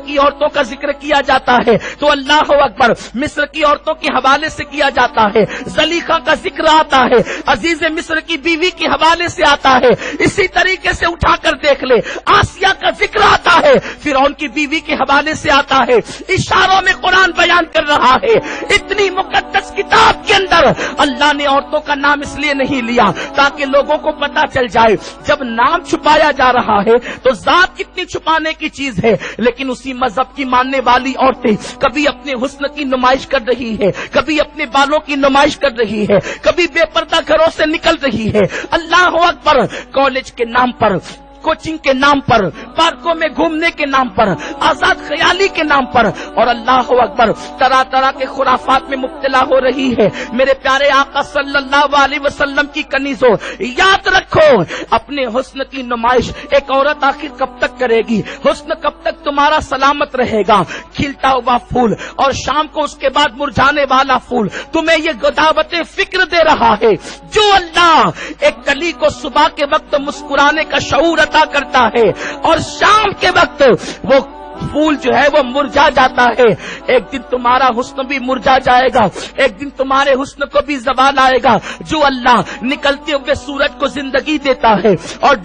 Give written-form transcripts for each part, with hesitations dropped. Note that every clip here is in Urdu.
کی عورتوں کا ذکر کیا جاتا ہے تو اللہ اکبر مصر کی عورتوں کے حوالے سے کیا جاتا ہے، زلیخا کا ذکر آتا ہے، عزیز مصر کی بیوی کے حوالے سے آتا ہے، اسی طریقے سے اٹھا کر دیکھ لے آسیہ کا ذکر آتا ہے، فرعون کی بیوی کے حوالے سے آتا ہے، اشاروں میں قرآن بیان کر رہا ہے۔ اتنی مقدس کتاب کے اندر اللہ نے عورتوں کا نام اس لیے نہیں لیا تاکہ لوگوں کو پتا چل جائے جب نام چھپایا جا رہا ہے تو ذات کتنی چھپانے کی چیز ہے، لیکن اسی مذہب کی ماننے والی عورتیں کبھی اپنے حسن کی نمائش کر رہی ہے، کبھی اپنے بالوں کی نمائش کر رہی ہے، کبھی بے پردہ گھروں سے نکل رہی ہے۔ اللہ اکبر، کالج کے نام پر، کوچنگ کے نام پر، پارکوں میں گھومنے کے نام پر، آزاد خیالی کے نام پر، اور اللہ اکبر طرح طرح کے خرافات میں مبتلا ہو رہی ہے۔ میرے پیارے آقا صلی اللہ علیہ وسلم کی کنیزوں، یاد رکھو اپنے حسن کی نمائش ایک عورت آخر کب تک کرے گی؟ حسن کب تک تمہارا سلامت رہے گا؟ کھلتا ہوا پھول اور شام کو اس کے بعد مرجھانے والا پھول تمہیں یہ دعوت فکر دے رہا ہے۔ جو اللہ ایک کلی کو صبح کے وقت مسکرانے کا شعور عطا کرتا ہے اور شام کے وقت وہ پھول جو ہے وہ مرجھا جاتا ہے، ایک دن تمہارا حسن بھی مرجھا جائے گا، ایک دن تمہارے حسن کو بھی زوال آئے گا۔ جو اللہ نکلتے ہوئے سورج کو زندگی دیتا ہے اور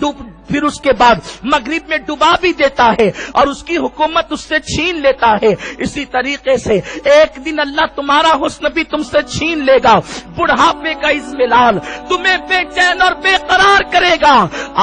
پھر اس کے بعد مغرب میں ڈبا بھی دیتا ہے اور اس کی حکومت اس سے چھین لیتا ہے، اسی طریقے سے ایک دن اللہ تمہارا حسن بھی تم سے چھین لے گا۔ بڑھاپے کا اضملال تمہیں بے چین اور بے قرار کرے گا۔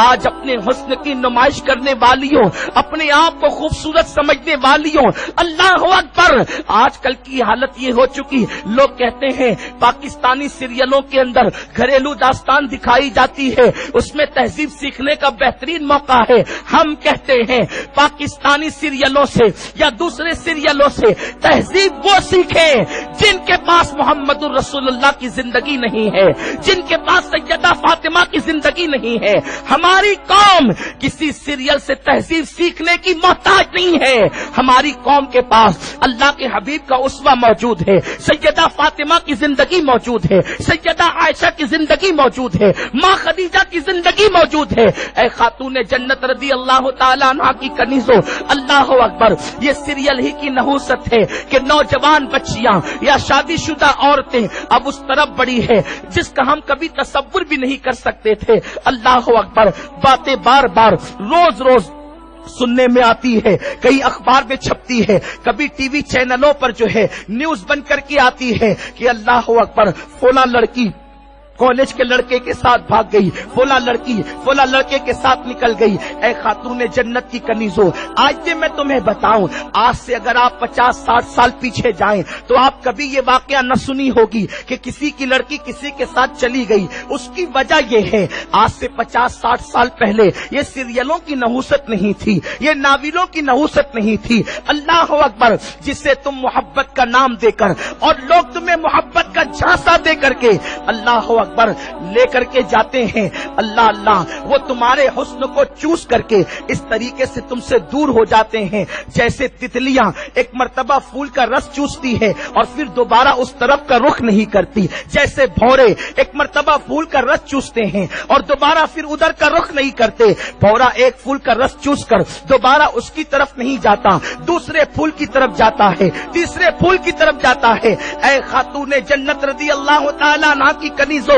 آج اپنے حسن کی نمائش کرنے والیوں، اپنے آپ کو خوبصورت سمجھنے والیوں، اللہ اکبر، آج کل کی حالت یہ ہو چکی، لوگ کہتے ہیں پاکستانی سیریلوں کے اندر گھریلو داستان دکھائی جاتی ہے، اس میں تہذیب سیکھنے کا بہترین موقع ہے۔ ہم کہتے ہیں پاکستانی سیریلوں سے یا دوسرے سیریلوں سے تہذیب وہ سیکھیں جن کے پاس محمد الرسول اللہ کی زندگی نہیں ہے، جن کے پاس سیدہ فاطمہ کی زندگی نہیں ہے۔ ہماری قوم کسی سیریل سے تہذیب سیکھنے کی محتاج نہیں ہے، ہماری قوم کے پاس اللہ کے حبیب کا اسوہ موجود ہے، سیدہ فاطمہ کی زندگی موجود ہے، سیدہ عائشہ کی زندگی موجود ہے، ماں خدیجہ کی زندگی موجود ہے۔ اے خاتون جنت رضی اللہ تعالیٰ عنہ کی کنیزوں، اللہ اکبر، یہ سیریل ہی کی نحوست ہے کہ نوجوان بچیاں یا شادی شدہ عورتیں اب اس طرف بڑی ہے جس کا ہم کبھی تصور بھی نہیں کر سکتے تھے۔ اللہ اکبر، باتیں بار بار روز روز سننے میں آتی ہے، کئی اخبار میں چھپتی ہے، کبھی ٹی وی چینلوں پر جو ہے نیوز بن کر کے آتی ہے کہ اللہ اکبر فلاں لڑکی کالج کے لڑکے کے ساتھ بھاگ گئی، فلاں لڑکی فلاں لڑکے کے ساتھ نکل گئی۔ اے خاتون جنت کی کنیزوں، آج میں تمہیں بتاؤں، آج سے اگر آپ 50-60 سال پیچھے جائیں تو آپ کبھی یہ واقعہ نہ سنی ہوگی کہ کسی کی لڑکی کسی کے ساتھ چلی گئی۔ اس کی وجہ یہ ہے، آج سے 50-60 سال پہلے یہ سیریلوں کی نحوست نہیں تھی، یہ ناولوں کی نحوست نہیں تھی۔ اللہ اکبر، جسے تم محبت کا نام دے کر اور لوگ تمہیں محبت کا جھانسا دے کر کے اللہ اکبر لے کر کے جاتے ہیں، اللہ اللہ، وہ تمہارے حسن کو چوس کر کے اس طریقے سے تم سے دور ہو جاتے ہیں جیسے تتلیاں ایک مرتبہ پھول کا رس چوستی ہے اور پھر دوبارہ اس طرف کا رخ نہیں کرتی، جیسے بھورے ایک مرتبہ پھول کا رس چوستے ہیں اور دوبارہ پھر ادھر کا رخ نہیں کرتے۔ بھورا ایک پھول کا رس چوس کر دوبارہ اس کی طرف نہیں جاتا، دوسرے پھول کی طرف جاتا ہے، تیسرے پھول کی طرف جاتا ہے۔ اے خاتون جنت رضی اللہ تعالیٰ عنہ کی کنیزوں،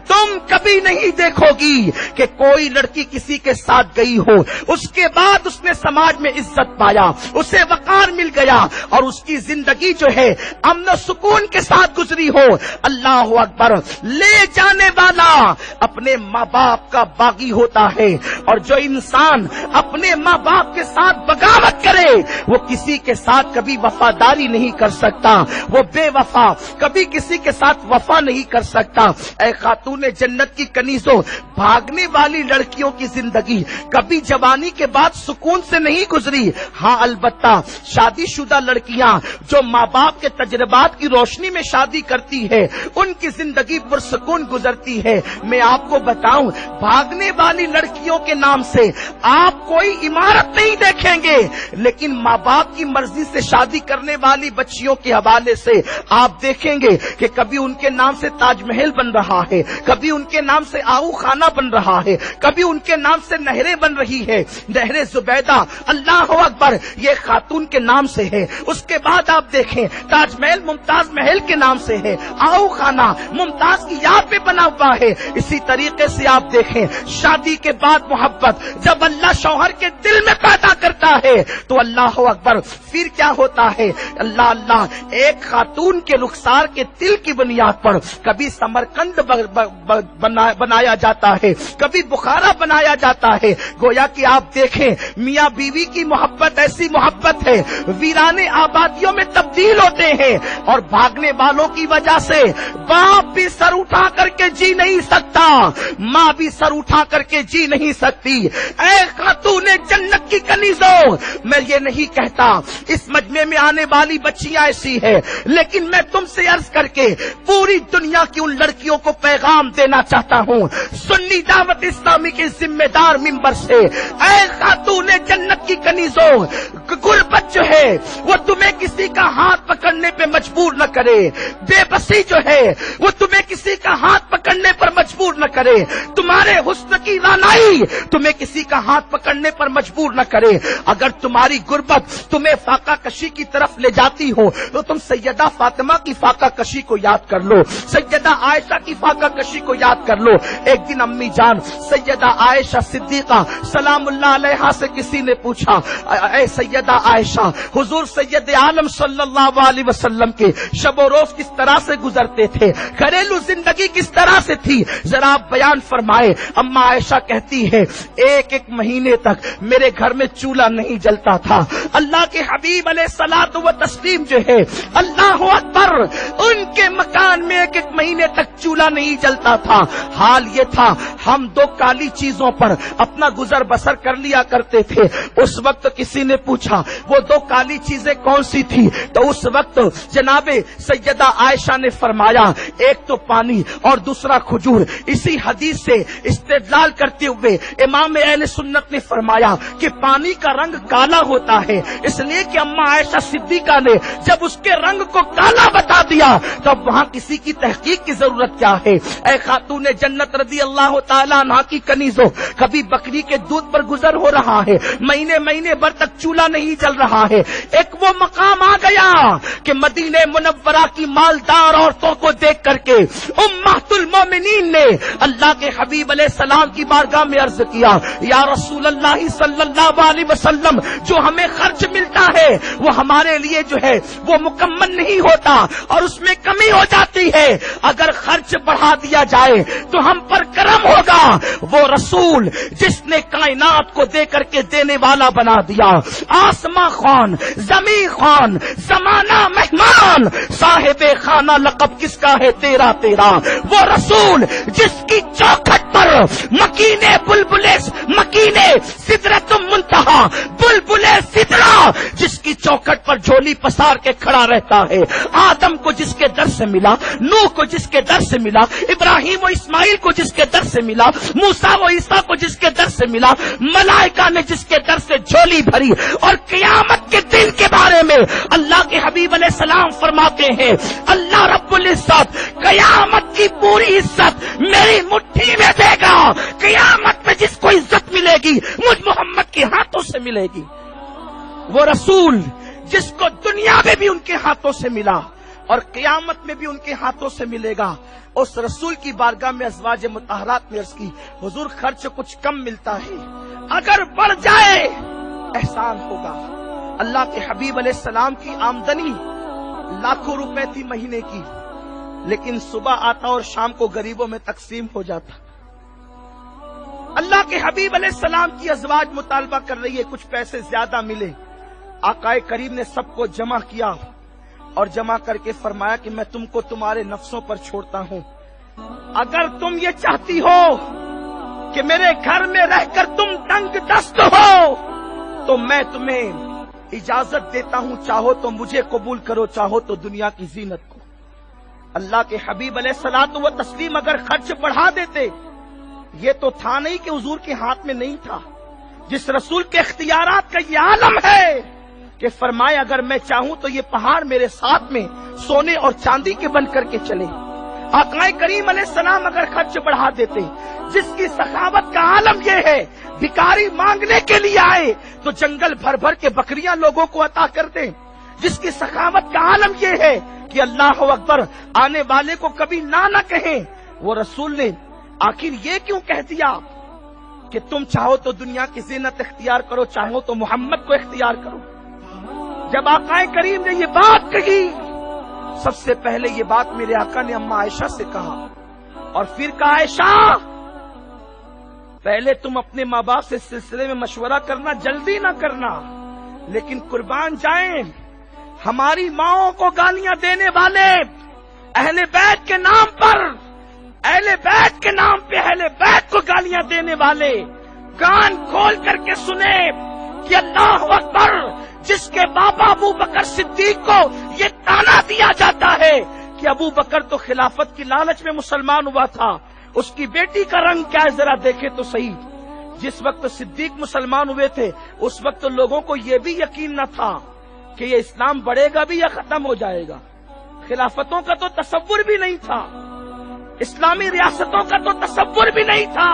تم کبھی نہیں دیکھو گی کہ کوئی لڑکی کسی کے ساتھ گئی ہو، اس کے بعد اس نے سماج میں عزت پایا، اسے وقار مل گیا اور اس کی زندگی جو ہے امن و سکون کے ساتھ گزری ہو۔ اللہ اکبر، لے جانے والا اپنے ماں باپ کا باغی ہوتا ہے، اور جو انسان اپنے ماں باپ کے ساتھ بغاوت کرے وہ کسی کے ساتھ کبھی وفاداری نہیں کر سکتا، وہ بے وفا کبھی کسی کے ساتھ وفا نہیں کر سکتا۔ اے خاتون جنت کی کنیزوں، بھاگنے والی لڑکیوں کی زندگی کبھی جوانی کے بعد سکون سے نہیں گزری۔ ہاں البتہ شادی شدہ لڑکیاں جو ماں باپ کے تجربات کی روشنی میں شادی کرتی ہے ان کی زندگی پرسکون گزرتی ہے۔ میں آپ کو بتاؤں، بھاگنے والی لڑکیوں کے نام سے آپ کوئی عمارت نہیں دیکھیں گے، لیکن ماں باپ کی مرضی سے شادی کرنے والی بچیوں کے حوالے سے آپ دیکھیں گے کہ کبھی ان کے نام سے تاج محل بن رہا رہا ہے، کبھی ان کے نام سے آؤ خانہ بن رہا ہے، کبھی ان کے نام سے نہریں بن رہی ہے. نہر زبیدہ، اللہ اکبر، یہ خاتون کے نام سے ہے. اس کے بعد آپ دیکھیں تاج محل ممتاز محل کے نام سے ہے، آؤ خانہ ممتاز کی یاد میں بنا ہوا ہے. اسی طریقے سے آپ دیکھیں شادی کے بعد محبت جب اللہ شوہر کے دل میں پیدا کرتا ہے تو اللہ اکبر پھر کیا ہوتا ہے، اللہ اللہ، ایک خاتون کے رخسار کے دل کی بنیاد پر کبھی سمرقند بنایا جاتا ہے، کبھی بخارا بنایا جاتا ہے. گویا کہ آپ دیکھیں میاں بیوی کی محبت ایسی محبت ہے ویرانے آبادیوں میں تبدیل ہوتے ہیں، اور بھاگنے والوں کی وجہ سے باپ بھی سر اٹھا کر کے جی نہیں سکتا، ماں بھی سر اٹھا کر کے جی نہیں سکتی. اے خاتون جنت کی کنیزوں، میں یہ نہیں کہتا اس مجمع میں آنے والی بچیاں ایسی ہے، لیکن میں تم سے عرض کر کے پوری دنیا کی ان لڑکیوں کو پیغام دینا چاہتا ہوں سنی دعوت اسلامی کے ذمہ دار ممبر سے، اے خاتون جنت کی کنیزوں، غربت جو ہے وہ تمہیں کسی کا ہاتھ پکڑنے پہ مجبور نہ کرے، بے بسی جو ہے وہ تمہیں کسی کا ہاتھ پکڑنے پر مجبور نہ کرے، تمہارے حسن کی رانائی تمہیں کسی کا ہاتھ پکڑنے پر مجبور نہ کرے. اگر تمہاری غربت تمہیں فاقہ کشی کی طرف لے جاتی ہو تو تم سیدہ فاطمہ کی فاقہ کشی کو یاد کر لو، سیدہ عائشہ کی فاقہ کشی کو یاد کر لو. ایک دن امی جان سیدہ عائشہ صدیقہ سلام اللہ علیہا سے کسی نے پوچھا، اے سیدہ عائشہ، حضور سید عالم صلی اللہ علیہ وسلم کے شب و روز کس طرح سے گزرتے تھے، گھریلو زندگی کس طرح سے تھی، ذرا آپ بیان فرمائے. اما عائشہ کہتی ہے ایک مہینے تک میرے گھر میں چولہا نہیں جلتا تھا. اللہ کے حبیب علیہ الصلوۃ والتسلیم جو ہے اللہ اکبر، ان کے مکان میں ایک مہینے تک چولہا نہیں جلتا تھا. حال یہ تھا ہم دو کالی چیزوں پر اپنا گزر بسر کر لیا کرتے تھے. اس وقت کسی نے پوچھا وہ دو کالی چیزیں کون سی تھی، تو اس وقت جناب سیدہ عائشہ نے فرمایا ایک تو پانی اور دوسرا کھجور. اسی حدیث سے استدلال کرتے ہوئے امام اہل سنت نے فرمایا کہ پانی کا رنگ کالا ہوتا ہے، اس لیے کہ اما عائشہ صدیقہ نے جب اس کے رنگ کو کالا بتا دیا تب وہاں کسی کی تحقیق کی ضرورت کیا ہے. اے خاتون جنت رضی اللہ تعالیٰ عنہا کی کنیزوں، کبھی بکری کے دودھ پر گزر ہو رہا ہے، مہینے بھر تک چولہا نہیں جل رہا ہے. ایک وہ مقام آ گیا کہ مدینہ منورہ کی مالدار عورتوں کو دیکھ کر کے امہات المومنین نے اللہ کے حبیب علیہ السلام کی بارگاہ میں عرض کیا، یا رسول اللہ صلی اللہ علیہ وسلم، جو ہمیں خرچ ملتا ہے وہ ہمارے لیے جو ہے وہ مکمل نہیں ہوتا اور اس میں کمی ہو جاتی ہے، اگر خرچ بڑھا دیا جائے تو ہم پر کرم ہوگا. وہ رسول جس نے کائنات کو دے کر کے دینے والا بنا دیا، آسماں خان، زمین خان، زمانہ مہمان، صاحب خانہ لقب کس کا ہے تیرا تیرا. وہ رسول جس کی چوکھٹ پر مکینے بلبلے مکینے سدرۃ المنتہا بلبلے سدرہ، جس کی چوکھٹ پر جھولی پسار کے کھڑا رہتا ہے. آدم کو جس کے در سے ملا، نوح کو جس کے در سے ملا، ابراہیم و اسماعیل کو جس کے در سے ملا، موسیٰ و عیسیٰ کو جس کے در سے ملا، ملائکہ نے جس کے در سے جھولی بھری. اور قیامت کے دن کے بارے میں اللہ کے حبیب علیہ السلام فرماتے ہیں اللہ رب العزت قیامت کی پوری عزت میری مٹھی میں دے گا. قیامت میں جس کو عزت ملے گی مجھ محمد کے ہاتھوں سے ملے گی. وہ رسول جس کو دنیا میں بھی ان کے ہاتھوں سے ملا اور قیامت میں بھی ان کے ہاتھوں سے ملے گا. اس رسول کی بارگاہ میں ازواج مطہرات نے عرض کی، حضور خرچ کچھ کم ملتا ہے، اگر بڑھ جائے احسان ہوگا. اللہ کے حبیب علیہ السلام کی آمدنی لاکھوں روپے تھی مہینے کی، لیکن صبح آتا اور شام کو غریبوں میں تقسیم ہو جاتا. اللہ کے حبیب علیہ السلام کی ازواج مطالبہ کر رہی ہے کچھ پیسے زیادہ ملے. آقا کریم نے سب کو جمع کیا اور جمع کر کے فرمایا کہ میں تم کو تمہارے نفسوں پر چھوڑتا ہوں. اگر تم یہ چاہتی ہو کہ میرے گھر میں رہ کر تم تنگ دست ہو تو میں تمہیں اجازت دیتا ہوں، چاہو تو مجھے قبول کرو، چاہو تو دنیا کی زینت کو. اللہ کے حبیب علیہ الصلوۃ والتسلیم اگر خرچ بڑھا دیتے، یہ تو تھا نہیں کہ حضور کے ہاتھ میں نہیں تھا. جس رسول کے اختیارات کا یہ عالم ہے کہ فرمایا اگر میں چاہوں تو یہ پہاڑ میرے ساتھ میں سونے اور چاندی کے بن کر کے چلے. آقائے کریم علیہ السلام اگر خرچ بڑھا دیتے، جس کی سخاوت کا عالم یہ ہے بھکاری مانگنے کے لیے آئے تو جنگل بھر بھر کے بکریاں لوگوں کو عطا کر دیں، جس کی سخاوت کا عالم یہ ہے کہ اللہ اکبر آنے والے کو کبھی نہ کہیں، وہ رسول نے آخر یہ کیوں کہہ دیا کہ تم چاہو تو دنیا کی زینت اختیار کرو، چاہو تو محمد کو اختیار کرو؟ جب آقائے کریم نے یہ بات کہی، سب سے پہلے یہ بات میرے آقا نے اماں عائشہ سے کہا، اور پھر کہا عائشہ پہلے تم اپنے ماں باپ سے اس سلسلے میں مشورہ کرنا، جلدی نہ کرنا، لیکن قربان جائیں ہماری ماؤں کو گالیاں دینے والے اہل بیت کے نام پر، اہل بیت کے نام پہ اہل بیت کو گالیاں دینے والے کان کھول کر کے سنے کہ اللہ اکبر، جس کے بابا ابو بکر صدیق کو یہ تانا دیا جاتا ہے کہ ابو بکر تو خلافت کی لالچ میں مسلمان ہوا تھا، اس کی بیٹی کا رنگ کیا ہے ذرا دیکھے تو صحیح۔ جس وقت صدیق مسلمان ہوئے تھے اس وقت لوگوں کو یہ بھی یقین نہ تھا کہ یہ اسلام بڑھے گا بھی یا ختم ہو جائے گا، خلافتوں کا تو تصور بھی نہیں تھا، اسلامی ریاستوں کا تو تصور بھی نہیں تھا،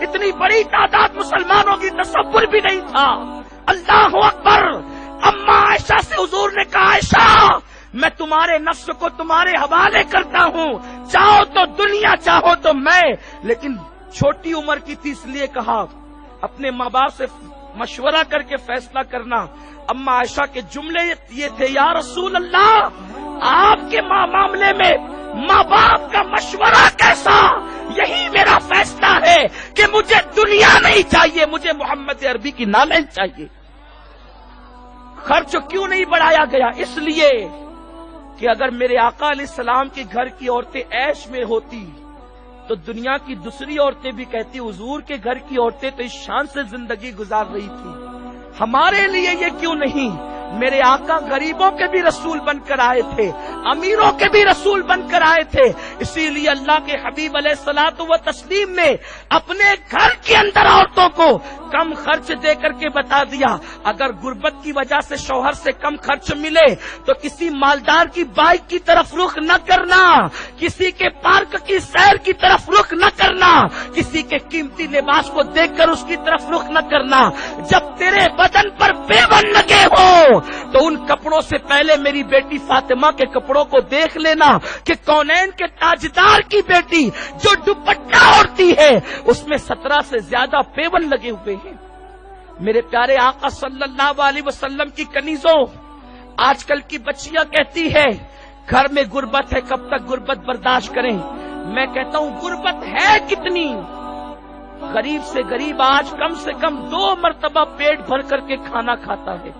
اتنی بڑی تعداد مسلمانوں کی تصور بھی نہیں تھا۔ اللہ اکبر، اماں عائشہ سے حضور نے کہا عائشہ میں تمہارے نفس کو تمہارے حوالے کرتا ہوں، چاہو تو دنیا چاہو تو میں، لیکن چھوٹی عمر کی تھی اس لیے کہا اپنے ماں باپ سے مشورہ کر کے فیصلہ کرنا۔ اماں عائشہ کے جملے یہ تھے، یا رسول اللہ آپ کے معاملے میں ماں باپ کا مشورہ کیسا، یہی میرا فیصلہ ہے کہ مجھے دنیا نہیں چاہیے، مجھے محمد عربی کی نالین چاہیے۔ خرچ کیوں نہیں بڑھایا گیا؟ اس لیے کہ اگر میرے آقا علیہ السلام کے گھر کی عورتیں عیش میں ہوتی تو دنیا کی دوسری عورتیں بھی کہتی حضور کے گھر کی عورتیں تو اس شان سے زندگی گزار رہی تھی، ہمارے لیے یہ کیوں نہیں؟ میرے آقا غریبوں کے بھی رسول بن کر آئے تھے، امیروں کے بھی رسول بن کر آئے تھے، اسی لیے اللہ کے حبیب علیہ الصلوۃ والتسلیم نے اپنے گھر کے اندر عورتوں کو کم خرچ دے کر کے بتا دیا اگر غربت کی وجہ سے شوہر سے کم خرچ ملے تو کسی مالدار کی بائک کی طرف رخ نہ کرنا، کسی کے پارک کی سیر کی طرف رخ نہ کرنا، کسی کے قیمتی لباس کو دیکھ کر اس کی طرف رخ نہ کرنا۔ جب تیرے بدن پر پیون لگے ہو تو ان کپڑوں سے پہلے میری بیٹی فاطمہ کے کپڑوں کو دیکھ لینا کہ کونین کے تاجدار کی بیٹی جو دوپٹہ اوڑھتی ہے اس میں 17 سے زیادہ پیون لگے ہوئے ہیں۔ میرے پیارے آقا صلی اللہ علیہ وسلم کی کنیزوں، آج کل کی بچیاں کہتی ہے گھر میں غربت ہے، کب تک غربت برداشت کریں؟ میں کہتا ہوں غربت ہے کتنی؟ غریب سے غریب آج کم سے کم 2 مرتبہ پیٹ بھر کر کے کھانا کھاتا ہے،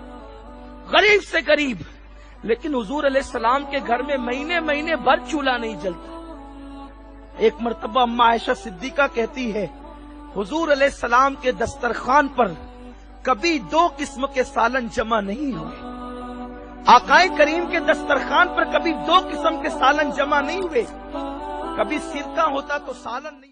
غریب سے غریب، لیکن حضور علیہ السلام کے گھر میں مہینے بھر چولہا نہیں جلتا۔ ایک مرتبہ اماں عائشہ صدیقہ کہتی ہے حضور علیہ السلام کے دسترخوان پر کبھی 2 قسم کے سالن جمع نہیں ہوئے، آقائے کریم کے دسترخوان پر کبھی 2 قسم کے سالن جمع نہیں ہوئے، کبھی سرکہ ہوتا تو سالن نہیں